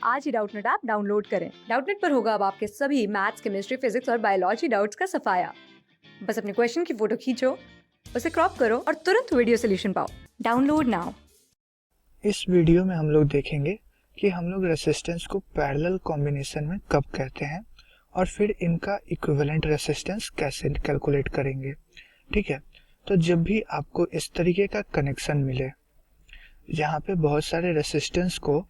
आज ही Doubtnut app download करें। Doubtnut पर होगा अब आपके सभी मैथ्स, केमिस्ट्री, फिजिक्स और बायोलॉजी डाउट्स का सफाया। बस अपने क्वेश्चन की फोटो खींचो, उसे क्रॉप करो और तुरंत वीडियो सॉल्यूशन पाओ। Download now. इस वीडियो में हम लोग देखेंगे कि हम लोग रेसिस्टेंस को पैरेलल कॉम्बिनेशन में कब कहते हैं और फिर इनका इक्विवेलेंट रेसिस्टेंस कैसे कैलकुलेट करेंगे। ठीक है, तो जब भी आपको इस तरीके का कनेक्शन मिले जहाँ पे बहुत सारे रेसिस्टेंस को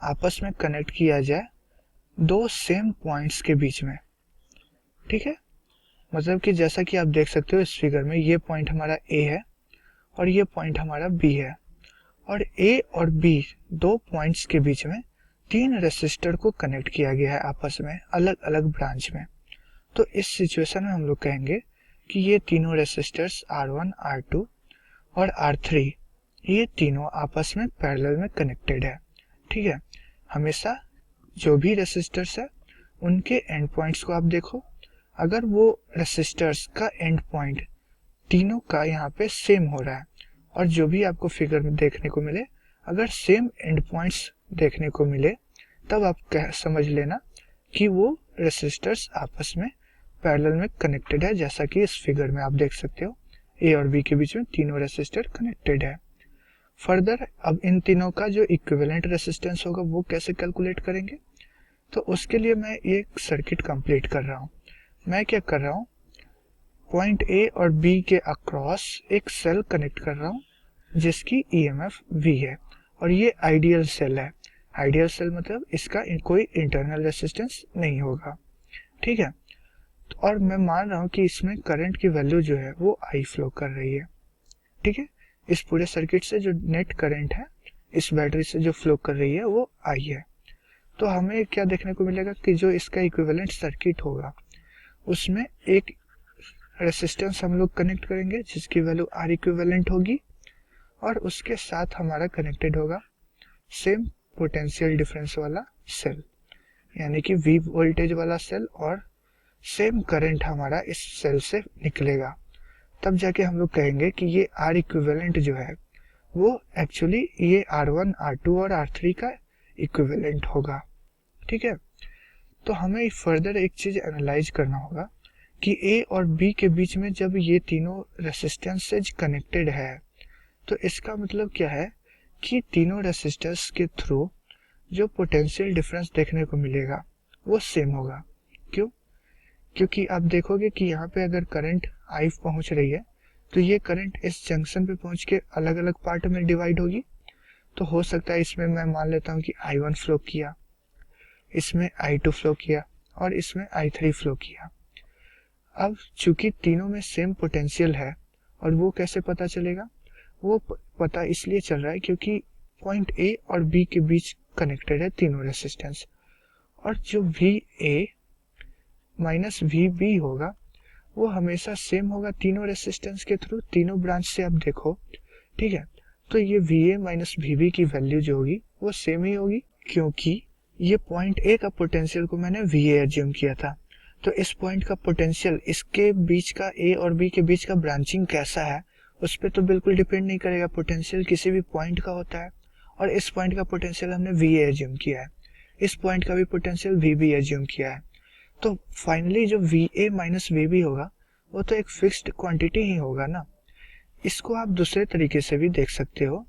आपस में कनेक्ट किया जाए दो सेम पॉइंट्स के बीच में, ठीक है, मतलब कि जैसा कि आप देख सकते हो इस फिगर में, ये पॉइंट हमारा ए है और ये पॉइंट हमारा बी है और ए और बी दो पॉइंट्स के बीच में तीन रेसिस्टर को कनेक्ट किया गया है आपस में अलग अलग ब्रांच में। तो इस सिचुएशन में हम लोग कहेंगे कि ये तीनों रेसिस्टर्स R1, R2 और R3 ये तीनों आपस में पैरेलल में कनेक्टेड है। ठीक है, हमेशा जो भी रेसिस्टर्स है उनके एंड पॉइंट्स को आप देखो, अगर वो रेसिस्टर्स का एंड पॉइंट तीनों का यहाँ पे सेम हो रहा है और जो भी आपको फिगर में देखने को मिले अगर सेम एंड पॉइंट्स देखने को मिले तब आप समझ लेना कि वो रेसिस्टर्स आपस में पैरेलल में कनेक्टेड है। जैसा कि इस फिगर में आप देख सकते हो ए और बी के बीच में तीनों रेसिस्टर कनेक्टेड है। फर्दर अब इन तीनों का जो इक्विवेलेंट रेसिस्टेंस होगा वो कैसे कैलकुलेट करेंगे, तो उसके लिए मैं एक सर्किट कंप्लीट कर रहा हूँ। मैं क्या कर रहा हूँ, पॉइंट ए और बी के अक्रॉस एक सेल कनेक्ट कर रहा हूँ जिसकी ईएमएफ V है और ये आइडियल सेल है। आइडियल सेल मतलब इसका कोई इंटरनल रेसिस्टेंस नहीं होगा। ठीक है, तो और मैं मान रहा हूँ कि इसमें करंट की वैल्यू जो है वो I फ्लो कर रही है। ठीक है, इस पूरे सर्किट से जो नेट करंट है इस बैटरी से जो फ्लो कर रही है वो I है। तो हमें क्या देखने को मिलेगा कि जो इसका इक्विवेलेंट सर्किट होगा उसमें एक रेसिस्टेंस हम लोग कनेक्ट करेंगे जिसकी वैल्यू R इक्विवेलेंट होगी और उसके साथ हमारा कनेक्टेड होगा सेम पोटेंशियल डिफरेंस वाला सेल, यानी कि V वोल्टेज वाला सेल, और सेम करंट हमारा इस सेल से निकलेगा। तब जाके हम लोग कहेंगे कि ये R इक्विवेलेंट जो है वो एक्चुअली ये R1, R2 और R3 का इक्विवेलेंट होगा। ठीक है, तो हमें फर्दर एक चीज एनालाइज करना होगा कि A और B के बीच में जब ये तीनों रेसिस्टेंसेज कनेक्टेड है तो इसका मतलब क्या है कि तीनों रेसिस्टर्स के थ्रू जो पोटेंशियल डिफरेंस देखने को मिलेगा वो सेम होगा। क्यों? क्योंकि आप देखोगे कि यहाँ पे अगर करंट I पहुंच रही है तो ये करंट इस जंक्शन पे पहुंच के अलग अलग पार्ट में डिवाइड होगी। तो हो सकता है इसमें मैं मान लेता हूँ कि I1 फ्लो किया, इसमें I2 फ्लो किया और इसमें I3 फ्लो किया। अब चूंकि तीनों में सेम पोटेंशियल है और वो कैसे पता चलेगा, वो पता इसलिए चल रहा है क्योंकि पॉइंट ए और बी के बीच कनेक्टेड है तीनों रेसिस्टेंस, और जो VA माइनस VB होगा वो हमेशा सेम होगा तीनों रेसिस्टेंस के थ्रू, तीनों ब्रांच से आप देखो। ठीक है, तो ये VA माइनस VB की वैल्यू जो होगी वो सेम ही होगी क्योंकि ये पॉइंट ए का पोटेंशियल को मैंने VA एज्यूम किया था। तो इस पॉइंट का पोटेंशियल इसके बीच का A और B के बीच का ब्रांचिंग कैसा है उस पर तो बिल्कुल डिपेंड नहीं करेगा। पोटेंशियल किसी भी पॉइंट का होता है और इस पॉइंट का पोटेंशियल हमने VA एज्यूम किया है, इस पॉइंट का भी पोटेंशियल VB एज्यूम किया है। तो फाइनली जो VA माइनस VB होगा वो तो एक फिक्स्ड क्वांटिटी ही होगा ना। इसको आप दूसरे तरीके से भी देख सकते हो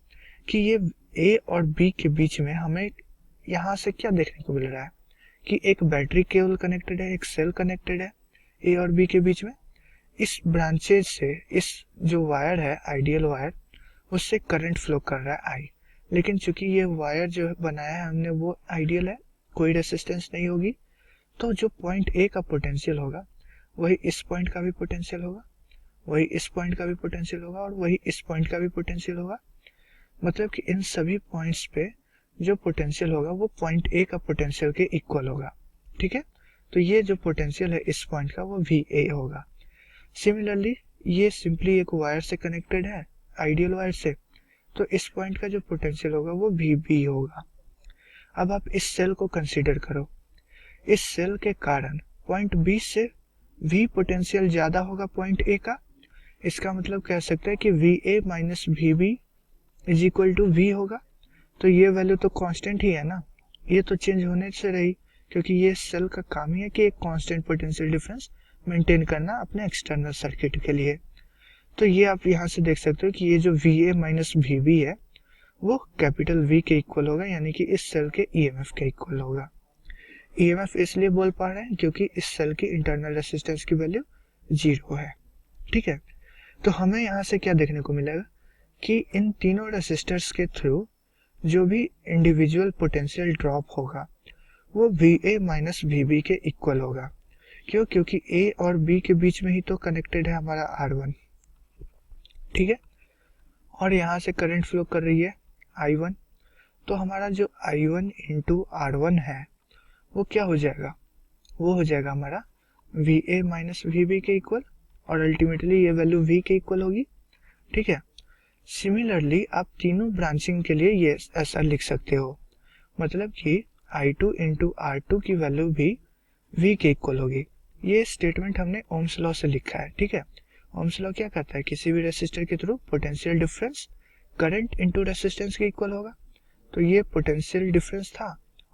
कि ये A और B के बीच में हमें यहाँ से क्या देखने को मिल रहा है कि एक बैटरी केबल कनेक्टेड है, एक सेल कनेक्टेड है A और B के बीच में। इस ब्रांचेज से इस जो वायर है आइडियल वायर उससे करंट फ्लो कर रहा है I, लेकिन चूंकि ये वायर जो बनाया है हमने वो आइडियल है, कोई रेसिस्टेंस नहीं होगी, तो जो पॉइंट A का पोटेंशियल होगा वही इस पॉइंट का भी पोटेंशियल होगा, वही इस पॉइंट का भी पोटेंशियल होगा और वही इस पॉइंट का भी पोटेंशियल होगा। मतलब कि इन सभी पॉइंट्स पे जो पोटेंशियल होगा वो पॉइंट A का पोटेंशियल के इक्वल होगा। ठीक है, तो ये जो पोटेंशियल है इस पॉइंट का वो VA होगा। सिमिलरली ये सिंपली एक वायर से कनेक्टेड है, आइडियल वायर से, तो इस पॉइंट का जो पोटेंशियल होगा वो VB होगा। अब आप इस सेल को कंसीडर करो, इस सेल के कारण पॉइंट B से V पोटेंशियल ज्यादा होगा पॉइंट A का। इसका मतलब कह सकते हैं कि VA minus VB is equal to V होगा। तो ये वैल्यू तो कांस्टेंट ही है ना, ये तो चेंज होने से रही, क्योंकि ये सेल का काम ही है कि एक कांस्टेंट पोटेंशियल डिफरेंस मेंटेन करना अपने एक्सटर्नल सर्किट के लिए। तो ये आप यहाँ से देख सकते हो कि ये जो VA माइनस VB है वो कैपिटल V के इक्वल होगा, यानी कि इस सेल के EMF के इक्वल होगा। EMF इसलिए बोल पा रहे हैं क्योंकि इस सेल की इंटरनल रेसिस्टेंस की वैल्यू 0 है। ठीक है, तो हमें यहाँ से क्या देखने को मिलेगा कि इन तीनों रेसिस्टर्स के थ्रू जो भी इंडिविजुअल पोटेंशियल ड्रॉप होगा वो VA माइनस VB के इक्वल होगा। क्यों? क्योंकि A और B के बीच में ही तो कनेक्टेड है हमारा R1। ठीक है, और यहाँ से करंट फ्लो कर रही है I1, तो हमारा जो I1 इंटू R1 है वो क्या हो जाएगा? वो हो जाएगा हमारा VA माइनस VB के इक्वल, और अल्टीमेटली ये वैल्यू V के इक्वल होगी। ठीक है, सिमिलरली आप तीनों ब्रांचिंग के लिए ये ऐसा लिख सकते हो, मतलब कि I2 इंटू R2 की वैल्यू भी V के इक्वल होगी। ये स्टेटमेंट हमने ओम्स लॉ से लिखा है। ठीक है, ओम्स लॉ क्या कहता है? किसी भी रेसिस्टर के through potential difference current into resistance के इक्वल होगा। तो ये पोटेंशियल डिफरेंस था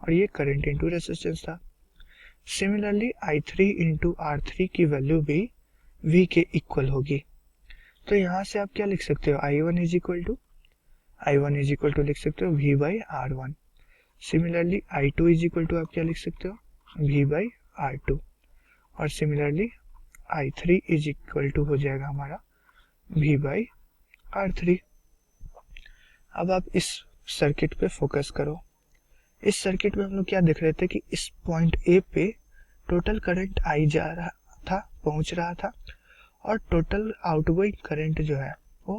और ये करंट इंटू रेसिस्टेंस था। सिमिलरली I3 इंटू R3 की वैल्यू भी V के इक्वल होगी। तो यहाँ से आप क्या लिख सकते हो? I1 इज इक्वल टू लिख सकते हो V by R1। Similarly I2 is equal to आप क्या लिख सकते हो? V by R2। और similarly I3 is equal to हो जाएगा हमारा V बाई R3। अब आप इस सर्किट पे फोकस करो। इस सर्किट में हम लोग क्या देख रहे थे कि इस पॉइंट A पे टोटल करंट I जा रहा था, पहुंच रहा था, और टोटल आउटगोइंग करंट जो है वो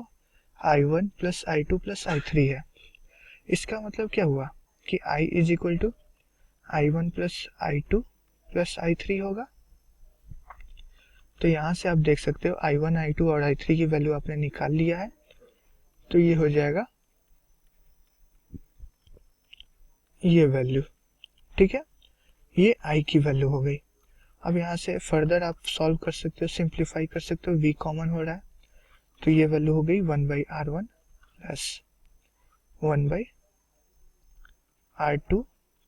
I1 plus I2 plus I3 है। इसका मतलब क्या हुआ कि I is equal to I1 plus I2 plus I3 होगा। तो यहाँ से आप देख सकते हो I1, I2 और I3 की वैल्यू आपने निकाल लिया है। तो ये हो जाएगा ये वैल्यू। ठीक है, ये I की वैल्यू हो गई। अब यहाँ से फर्दर आप सॉल्व कर सकते हो, सिंप्लीफाई कर सकते हो। V कॉमन हो रहा है, तो ये वैल्यू हो गई 1 by R1 plus 1 by R2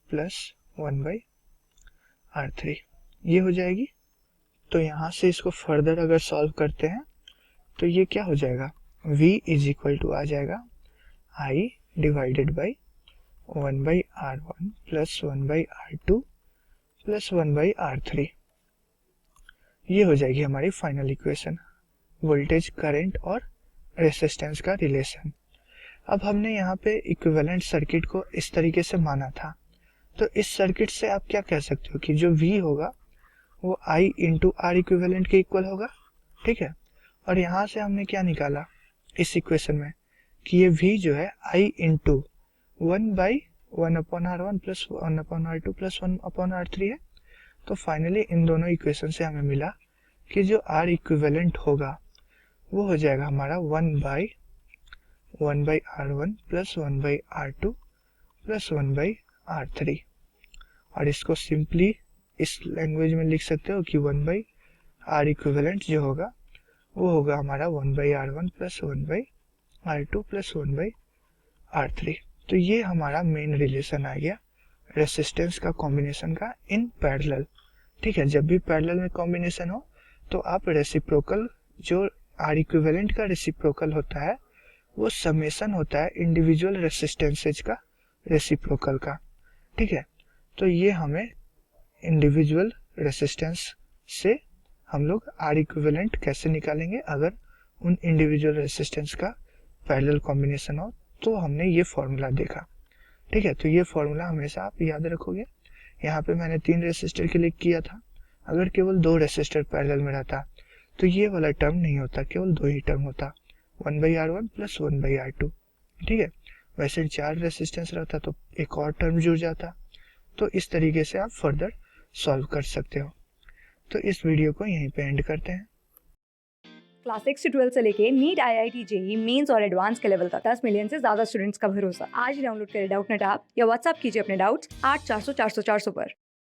plus 1 by R3, ये हो जाएगी। तो यहाँ से इसको फर्दर अगर सॉल्व करते हैं तो ये क्या हो जाएगा? V इज इक्वल टू आ जाएगा I divided by 1 by R1 plus 1 by R2 plus 1 by R3। ये हो जाएगी हमारी फाइनल इक्वेशन, वोल्टेज, करंट और रेसिस्टेंस का रिलेशन। अब हमने यहाँ पे इक्विवेलेंट सर्किट को इस तरीके से माना था, तो इस सर्किट से आप क्या कह सकते हो कि जो V होगा वो I इंटू आर इक्विवेलेंट के इक्वल होगा। ठीक है, और यहाँ से हमने क्या निकाला इस इक्वेशन में कि ये V जो है I into 1 by 1 upon R1 plus 1 upon R2 plus 1 upon R3 है। तो फाइनली इन दोनों इक्वेशन से हमें मिला कि जो R इक्विवेलेंट होगा वो हो जाएगा हमारा 1 by R1 plus 1 by R2 plus 1 by R3। और इसको सिंपली इस लैंग्वेज में लिख सकते हो कि 1 बाई R इक्विवेलेंट जो होगा वो होगा हमारा 1 by R1 plus 1 by R2 plus 1 by R3। तो ये हमारा मेन रिलेशन आ गया रेसिस्टेंस का कॉम्बिनेशन का इन पैरेलल। ठीक है, जब भी पैरेलल में कॉम्बिनेशन हो तो आप रेसिप्रोकल, जो आर इक्विवेलेंट का रेसिप्रोकल होता है वो समेशन होता है इंडिविजुअल रेसिस्टेंसेज का रेसिप्रोकल का। ठीक है, तो ये हमें इंडिविजुअल रेसिस्टेंस से हम लोग आर इक्विवेलेंट कैसे निकालेंगे अगर उन इंडिविजुअल रेसिस्टेंस का पैरेलल कॉम्बिनेशन हो, तो हमने ये फॉर्मूला देखा। ठीक है, तो ये फॉर्मूला हमेशा आप याद रखोगे। यहाँ पे मैंने 3 रेसिस्टर के लिए किया था, अगर केवल 2 रेसिस्टर पैरेलल में रहता तो ये वाला टर्म नहीं होता, केवल 2 ही टर्म होता, 1 by R1 plus 1 by R2। ठीक है, वैसे 4 रेसिस्टेंस रहता तो एक और टर्म जुड़ जाता। तो इस तरीके से आप फर्दर सॉल्व कर सकते हो। तो इस वीडियो को यहीं पे एंड करते हैं। क्लास 6 से 12 से लेके नीट, IIT, जेई मेंस और एडवांस के लेवल तक 10 मिलियन से ज्यादा स्टूडेंट्स का भरोसा। आज ही डाउनलोड करें डाउटनेट ऐप या व्हाट्सएप कीजिए अपने डाउट्स 8400 400 400 पर।